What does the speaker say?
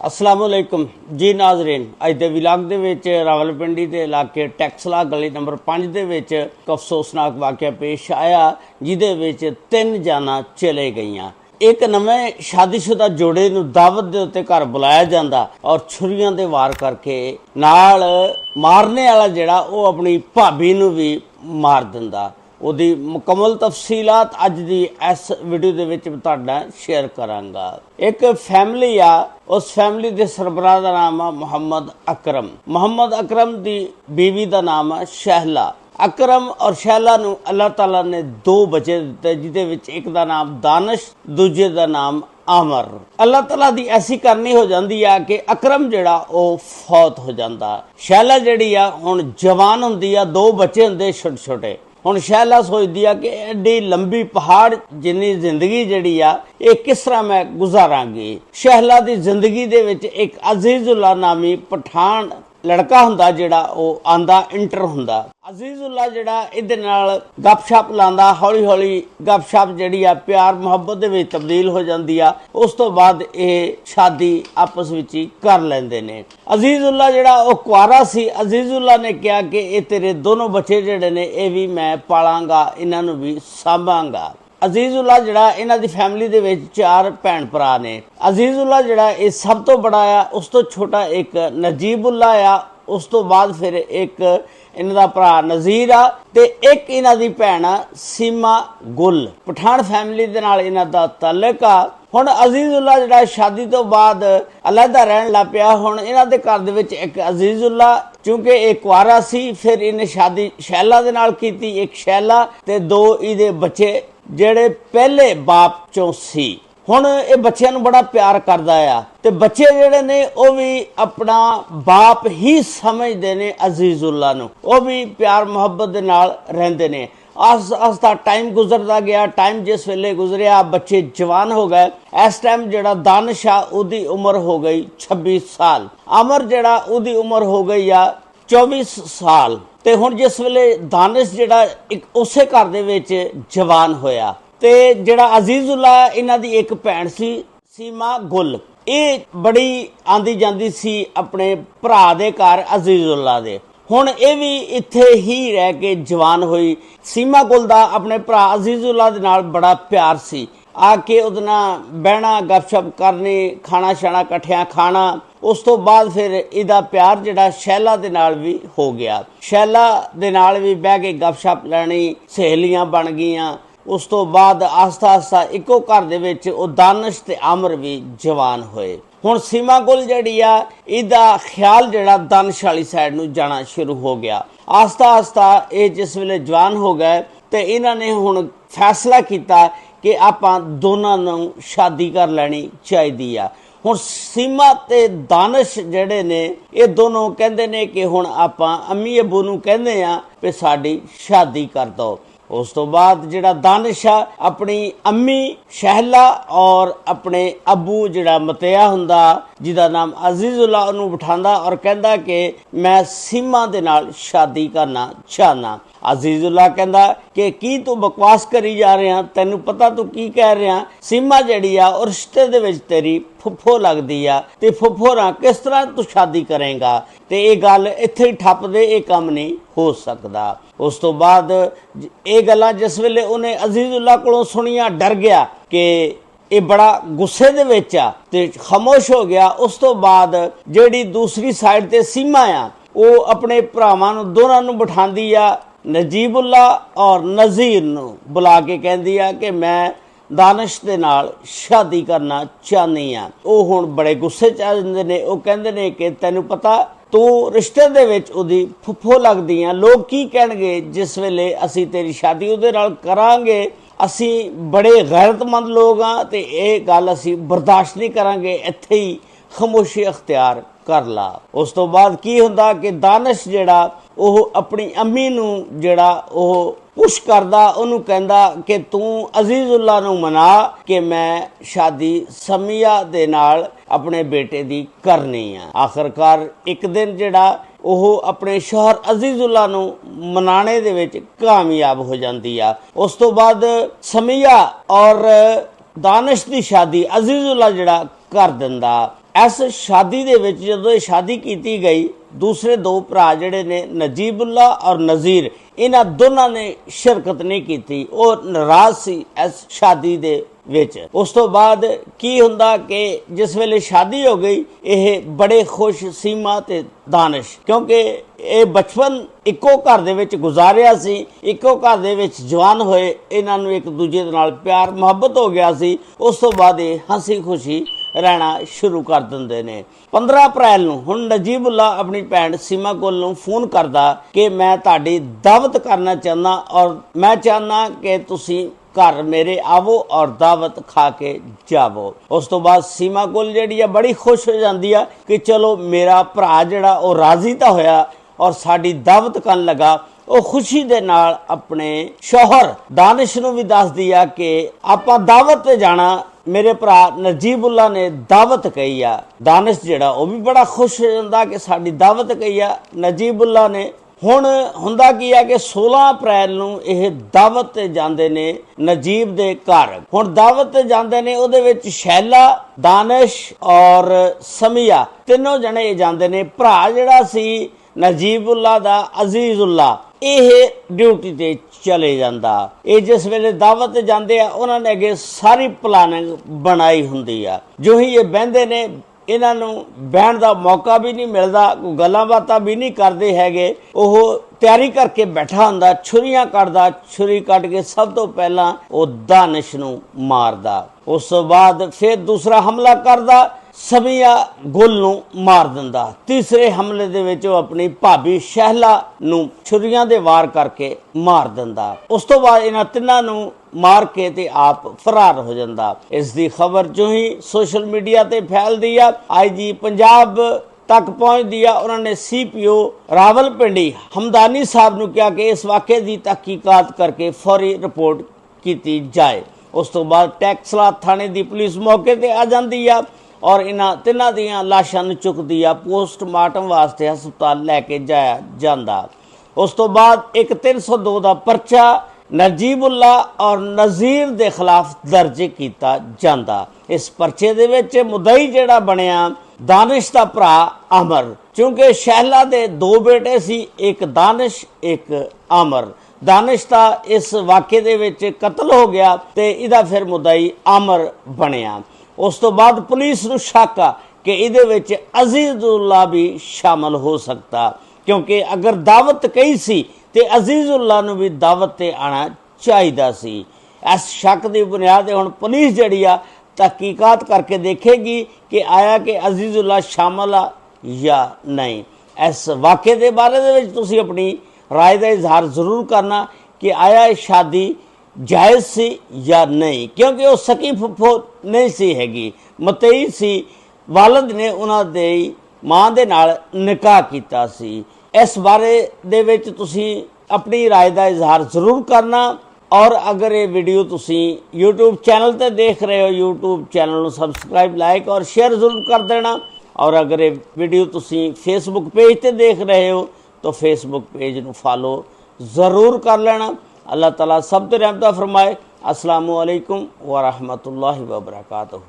अस्सलामुअलैकुम जी नाजरीन। अज के विलाग के रावलपिंडी के इलाके टैक्सला गली नंबर 5 के एक अफसोसनाक वाक़या पेश आया जिदे 3 जाना चले गई। एक नवे शादीशुदा जोड़े नूं दावत दे उत्ते घर बुलाया जांदा और छुरियां दे वार करके नाल मारने वाला जिहड़ा वो अपनी भाभी नूं भी मार दिंदा। ਉਹਦੀ मुकम्मल तफसीलात अज की इस वीडियो दे विच तुहाडे नाल शेयर करांगा। एक फैमिली उस फैमिली के सरबराह का नाम है मुहम्मद अकरम। मुहम्मद अकरम की बीवी का नाम है शहला। अकरम और शहला नूं अल्लाह ताला ने 2 बच्चे दिते जिहदे विच एक का नाम दानिश दूजे का नाम आमर। अल्लाह ताला दी ऐसी करनी हो जाती है कि अकरम जिहड़ा वो फौत हो जाता। शहला जिहड़ी आ हुण जवान हुंदी आ, 2 बच्चे हुंदे छोटे छोटे। हुण शहला सोचदी आ कि एडी लंबी पहाड़ जिन्नी जिंदगी जिहड़ी आ ये किस तरह मैं गुजारांगी। शहला दी जिंदगी दे विच एक अजीजुल्ला नामी पठान लड़का हुंदा जिहड़ा वो आंदा इंटर हुंदा। अजीजुल्ला जिहड़ा इहदे नाल गपशप लांदा, हौली हौली गपशप जिहड़ी आ प्यार मुहब्बत दे विच तब्दील हो जांदी आ। उस तो बाद ये शादी आपस विच ही कर लैंदे ने। अजीजुल्ला जिहड़ा वो कुआरा सी। अजीजुल्ला ने कहा कि ये तेरे दोनों बच्चे जिहड़े ने ये भी मैं पालांगा, इन्हां नूं भी सांभांगा। अजीजुल्ला जिहड़ा इन्हां दी फैमिली दे विच 4 भैन भरा ने। अजीजुल्ला जिहड़ा ये सब तो बड़ा आ, उस तो छोटा एक नजीबुल्ला आ, उस तो बाद फिर एक इन्हां दा भरा नज़ीर आ ते एक इन्हां दी भैन सीमा गुल। पठान फैमिली दे नाल इन्हां दा ताल्लुक आ। हुण अजीजुल्ला जिहड़ा शादी तो बाद अलहदा रहन लग पिया। हुण इन्हां दे घर दे विच एक अजीजुल्ला क्योंकि एक कुआरा सी, फिर इन्हें शादी शैला दे नाल कीती, एक शैला ते 2 इहदे बच्चे ਜਿਹੜੇ ਪਹਿਲੇ ਬਾਪ ਚੋਂ ਸੀ। ਹੁਣ ਇਹ ਬੱਚਿਆਂ ਨੂੰ ਬੜਾ ਪਿਆਰ ਕਰਦਾ ਆ ਤੇ ਬੱਚੇ ਜਿਹੜੇ ਨੇ ਉਹ ਵੀ ਆਪਣਾ ਬਾਪ ਹੀ ਸਮਝਦੇ ਨੇ ਅਜ਼ੀਜ਼ੁल्ला ਨੂੰ। ਉਹ ਵੀ ਪਿਆਰ ਮੁਹੱਬਤ ਦੇ ਨਾਲ ਰਹਿੰਦੇ ਨੇ। ਆਸਤਾ ਟਾਈਮ ਗੁਜ਼ਰਦਾ ਗਿਆ। ਟਾਈਮ ਜਿਸ ਵੇਲੇ ਗੁਜ਼ਰਿਆ ਬੱਚੇ ਜਵਾਨ ਹੋ ਗਏ। ਇਸ ਟਾਈਮ ਜਿਹੜਾ ਦਾਨਿਸ਼ ਆ ਉਹਦੀ ਉਮਰ ਹੋ ਗਈ 26 ਸਾਲ। ਅਮਰ ਜਿਹੜਾ ਉਹਦੀ ਉਮਰ ਹੋ ਗਈ ਆ 24 ਸਾਲ। ਤੇ ਹੁਣ ਜਿਸ ਵੇਲੇ ਦਾਨਿਸ਼ ਜਿਹੜਾ ਇੱਕ ਉਸੇ ਘਰ ਦੇ ਵਿੱਚ ਜਵਾਨ ਹੋਇਆ ਤੇ ਜਿਹੜਾ ਅਜ਼ੀਜ਼ੁल्ला ਇਹਨਾਂ ਦੀ ਇੱਕ ਭੈਣ ਸੀ ਸੀਮਾ ਗੁਲ, ਇਹ ਬੜੀ ਆਂਦੀ ਜਾਂਦੀ ਸੀ ਆਪਣੇ ਭਰਾ ਦੇ ਘਰ ਅਜ਼ੀਜ਼ੁल्ला ਦੇ। ਹੁਣ ਇਹ ਵੀ ਇੱਥੇ ਹੀ ਰਹਿ ਕੇ ਜਵਾਨ ਹੋਈ। ਸੀਮਾ ਗੁਲ ਦਾ ਆਪਣੇ ਭਰਾ ਅਜ਼ੀਜ਼ੁल्ला ਦੇ ਨਾਲ ਬੜਾ ਪਿਆਰ ਸੀ। ਆ ਕੇ ਉਹਦੇ ਨਾਲ ਬਹਿਣਾ, ਗਪਸ਼ਪ ਕਰਨੀ, ਖਾਣਾ ਛਾਣਾ ਇਕੱਠਿਆਂ ਖਾਣਾ। ਉਸ ਤੋਂ ਬਾਅਦ ਫਿਰ ਇਹਦਾ ਪਿਆਰ ਜਿਹੜਾ ਸ਼ੈਲਾ ਦੇ ਨਾਲ ਵੀ ਹੋ ਗਿਆ। ਸ਼ੈਲਾ ਦੇ ਨਾਲ ਵੀ ਬਹਿ ਕੇ ਗਪਸ਼ਪ ਲੈਣੀ, ਸਹੇਲੀਆਂ ਬਣ ਗਈਆਂ। ਉਸ ਤੋਂ ਬਾਅਦ ਆਸਤਾ ਆਸਤਾ ਇੱਕੋ ਘਰ ਦੇ ਵਿੱਚ ਉਹ ਦਾਨਿਸ਼ ਤੇ ਆਮਰ ਵੀ ਜਵਾਨ ਹੋਏ। ਹੁਣ ਸੀਮਾ ਗੁਲ ਜਿਹੜੀ ਆ ਇਹਦਾ ਖਿਆਲ ਜਿਹੜਾ ਦਾਨਿਸ਼ ਵਾਲੀ ਸਾਈਡ ਨੂੰ ਜਾਣਾ ਸ਼ੁਰੂ ਹੋ ਗਿਆ। ਆਸਤਾ ਆਸਤਾ ਇਹ ਜਿਸ ਵੇਲੇ ਜਵਾਨ ਹੋ ਗਏ ਤੇ ਇਹਨਾਂ ਨੇ ਹੁਣ ਫੈਸਲਾ ਕੀਤਾ ਕਿ ਆਪਾਂ ਦੋਨਾਂ ਨੂੰ ਸ਼ਾਦੀ ਕਰ ਲੈਣੀ ਚਾਹੀਦੀ ਆ। ਹੁਣ ਸੀਮਾ ਤੇ ਦਾਨਿਸ਼ ਜਿਹੜੇ ਨੇ ਇਹ ਦੋਨੋਂ ਕਹਿੰਦੇ ਨੇ ਕਿ ਹੁਣ ਆਪਾਂ ਅੰਮੀ ਅੱਬੂ ਨੂੰ ਕਹਿੰਦੇ ਆ ਵੀ ਸਾਡੀ ਸ਼ਾਦੀ ਕਰ ਦੋ। ਉਸ ਤੋਂ ਬਾਅਦ ਜਿਹੜਾ ਦਾਨਿਸ਼ ਆ ਆਪਣੀ ਅੰਮੀ ਸ਼ਹਿਲਾ ਔਰ ਆਪਣੇ ਅੱਬੂ ਜਿਹੜਾ ਮਤਿਆ ਹੁੰਦਾ ਜਿਹਦਾ ਨਾਮ ਅਜ਼ੀਜ਼ੁल्ला ਉਹਨੂੰ ਬਿਠਾਉਂਦਾ ਔਰ ਕਹਿੰਦਾ ਕਿ ਮੈਂ ਸੀਮਾ ਦੇ ਨਾਲ ਸ਼ਾਦੀ ਕਰਨਾ ਚਾਹਨਾ। ਅਜ਼ੀਜ਼ੁल्ला ਕਹਿੰਦਾ ਕਿ ਕੀ ਤੂੰ ਬਕਵਾਸ ਕਰੀ ਜਾ ਰਿਹਾ, ਤੈਨੂੰ ਪਤਾ ਤੂੰ ਕੀ ਕਹਿ ਰਿਹਾ। ਸੀਮਾ ਜਿਹੜੀ ਆ ਉਹ ਰਿਸ਼ਤੇ ਦੇ ਵਿੱਚ ਤੇਰੀ ਫੁੱਫੋ ਲੱਗਦੀ ਆ ਤੇ ਫੁੱਫੋ ਨਾਲ ਕਿਸ ਤਰ੍ਹਾਂ ਤੂੰ ਸ਼ਾਦੀ ਕਰੇਂਗਾ। ਤੇ ਇਹ ਗੱਲ ਇੱਥੇ ਹੀ ਠੱਪ ਦੇ, ਇਹ ਕੰਮ ਨਹੀਂ ਹੋ ਸਕਦਾ। ਉਸ ਤੋਂ ਬਾਅਦ ਇਹ ਗੱਲਾਂ ਜਿਸ ਵੇਲੇ ਉਹਨੇ ਅਜ਼ੀਜ਼ੁल्ला ਕੋਲੋਂ ਸੁਣੀਆਂ ਡਰ ਗਿਆ ਕਿ ਇਹ ਬੜਾ ਗੁੱਸੇ ਦੇ ਵਿੱਚ ਆ ਤੇ ਖਾਮੋਸ਼ ਹੋ ਗਿਆ। ਉਸ ਤੋਂ ਬਾਅਦ ਜਿਹੜੀ ਦੂਸਰੀ ਸਾਈਡ ਤੇ ਸੀਮਾ ਆ ਉਹ ਆਪਣੇ ਭਰਾਵਾਂ ਨੂੰ ਦੋਨਾਂ ਨੂੰ ਬਿਠਾਉਂਦੀ ਆ, ਨਜੀਬੁल्ला ਔਰ ਨਜ਼ੀਰ ਨੂੰ ਬੁਲਾ ਕੇ ਕਹਿੰਦੀ ਆ ਕਿ ਮੈਂ ਦਾਨਿਸ਼ ਦੇ ਨਾਲ ਸ਼ਾਦੀ ਕਰਨਾ ਚਾਹੁੰਦੀ ਆ। ਉਹ ਹੁਣ ਬੜੇ ਗੁੱਸੇ ਚ ਆ ਜਾਂਦੇ ਨੇ। ਉਹ ਕਹਿੰਦੇ ਨੇ ਕਿ ਤੈਨੂੰ ਪਤਾ ਤੂੰ ਰਿਸ਼ਤੇ ਦੇ ਵਿੱਚ ਉਹਦੀ ਫੁੱਫੋ ਲੱਗਦੀ ਆ, ਲੋਕ ਕੀ ਕਹਿਣਗੇ ਜਿਸ ਵੇਲੇ ਅਸੀਂ ਤੇਰੀ ਸ਼ਾਦੀ ਉਹਦੇ ਨਾਲ ਕਰਾਂਗੇ। ਅਸੀਂ ਬੜੇ ਗੈਰਤਮੰਦ ਲੋਕ ਆ ਤੇ ਇਹ ਗੱਲ ਅਸੀਂ ਬਰਦਾਸ਼ਤ ਨਹੀਂ ਕਰਾਂਗੇ। ਇੱਥੇ ਹੀ ਖਾਮੋਸ਼ੀ ਅਖਤਿਆਰ ਕਰ ਲਾ। ਉਸ ਤੋਂ ਬਾਅਦ ਕੀ ਹੁੰਦਾ ਕਿ ਦਾਨਿਸ਼ ਜਿਹੜਾ ਉਹ ਆਪਣੀ ਅੰਮੀ ਨੂੰ ਜਿਹੜਾ ਉਹ ਪੁਸ਼ ਕਰਦਾ, ਉਹਨੂੰ ਕਹਿੰਦਾ ਕਿ ਤੂੰ ਅਜ਼ੀਜ਼ੁल्ला ਨੂੰ ਮਨਾ ਕਿ ਮੈਂ ਸ਼ਾਦੀ ਸਮੀਆ ਦੇ ਨਾਲ ਆਪਣੇ ਬੇਟੇ ਦੀ ਕਰਨੀ ਆ। ਆਖਰਕਾਰ ਇੱਕ ਦਿਨ ਜਿਹੜਾ ਉਹ ਆਪਣੇ ਸ਼ੌਹਰ ਅਜ਼ੀਜ਼ੁल्ला ਨੂੰ ਮਨਾਣੇ ਦੇ ਵਿੱਚ ਕਾਮਯਾਬ ਹੋ ਜਾਂਦੀ ਆ। ਉਸ ਤੋਂ ਬਾਅਦ ਸਮੀਆ ਔਰ दानिश की शादी अजीजुल्ला जड़ा कर दिंदा इस शादी दे विच जदों ये शादी की गई, दूसरे दो भरा जिहड़े ने नजीबुल्ला और नज़ीर, इन्हां दोनों ने शिरकत नहीं की। वो नाराज सी इस शादी दे विच। उस तो बाद की हुंदा कि जिस वेले शादी हो गई, यह बड़े खुश सीमा ते दानिश, क्योंकि ये बचपन इक्को घर दे विच गुजारिया सी, इक्को घर दे विच जवान होए, इन्हां नूं एक दूजे दे नाल प्यार मुहब्बत हो गया सी। उस तो बाद ये हंसी खुशी रहना शुरू कर देंदे ने। 15 अप्रैल नूं हुण नजीबुल्ला अपनी भैन सीमा कोल नूं फोन करदा कि मैं तुहाडी दावत करना चाहना और मैं चाहना कि तुसीं घर मेरे आवो और दावत खा के जावो। उस तो बाद सीमा कोल जिहड़ी आ बड़ी खुश हो जाती है कि चलो मेरा भरा जिहड़ा वो राजी तो होया और साडी दावत करन लगा। वो खुशी दे नाल अपने शौहर दानिश नूं भी दसदी आ कि आपां दावत ते जाना, मेरे भरा नजीबुल्ला ने दावत कही आ। दानिश जिहड़ा वो भी बड़ा खुश हो जांदा कि साडी दावत कही आ नजीबुल्ला ने। हुण हुंदा की है कि 16 अप्रैल नूं यह दावत ते जांदे ने नजीब दे घर। हुण दावत ते जांदे ने, उहदे विच शैला, दानिश और समिया तीनों जने जांदे ने। भरा जिहड़ा सी नजीबुल्ला दा अजीजुल्ला, यह ड्यूटी ते चले जांदा। ये जिस वेले दावत जांदे आ, उन्हां ने अगे सारी प्लानिंग बनाई हुंदी आ। जो ही ये बहिंदे ने, इन्हां नूं बहण दा मौका भी नहीं मिलदा, कोई गल्लां बातां भी नहीं करदे हैगे। ओह तैयारी करके बैठा हुंदा, छुरियां कटदा, छुरी कट के सब तो पहला वो दानिश नूं मारदा। उस तो बाद फिर दूसरा हमला करदा, समिया गुल नूं मार दिंदा। तीसरे हमले दे विच वो अपनी भाभी शहला नूं छुरियां दे वार करके मार दिंदा। उस तो बाद इन्हां तिन्हां नूं मार के ते आप फरार हो जांदा। इस दी खबर जो ही सोशल मीडिया ते फैलदी आ, IG पंजाब तक पहुंचदी आ। उन्होंने CPO रावलपिंडी हमदानी साहब नूं कहा कि इस वाक़े की तहकीकात करके फौरी रिपोर्ट की जाए। उस तो बाद टैक्सला थाने की पुलिस मौके पर आ जाती है और इन्हां तिन्हां दियां लाशां नूं चुकदी आ पोस्टमार्टम वास्ते हस्पताल लैके जाया जांदा। उस तो बाद एक 302 का परचा नजीबुल्ला और नज़ीर के खिलाफ दर्ज किया जांदा। इस परचे दे विच मुदई जिहड़ा बनिया दानिश दा भरा अमर, क्योंकि शहला दे दो बेटे सी, एक दानिश एक अमर। दानिश दा इस वाक़े दे विच कतल हो गया ते इहदा फिर मुदई अमर बनिया। उस तो बाद पुलिस नूं शक आ कि इहदे विच अजीजुल्ला भी शामिल हो सकता, क्योंकि अगर दावत कही सी ते अजीजुल्ला नूं भी दावत ते आना चाहिदा सी। इस शक की बुनियाद हुण पुलिस जिहड़ी आ तहकीकात करके देखेगी कि आया कि अजीजुल्ला शामिल आ या नहीं। इस वाक़े के बारे दे विच तुसीं अपनी राय का इजहार जरूर करना कि आया शादी जायज़ सी या नहीं, क्योंकि वो सकी फुफो नहीं सी हैगी, मतई सी। वालद ने उन्हां दे मां दे नाल निकाह कीता सी। इस बारे दे विच तुसीं अपनी राय का इजहार जरूर करना। और अगर ये वीडियो तुसीं यूट्यूब चैनल ते देख रहे हो, यूट्यूब चैनल नूं सबसक्राइब, लाइक और शेयर जरूर कर देना। और अगर ये वीडियो तुसीं फेसबुक पेज ते देख रहे हो तो फेसबुक पेज नूं फॉलो ज़रूर कर लेना। अल्लाह ताला सब ते रहमत फरमाए। अस्सलामु अलैकुम व रहमतुल्लाहि व बरकातहू।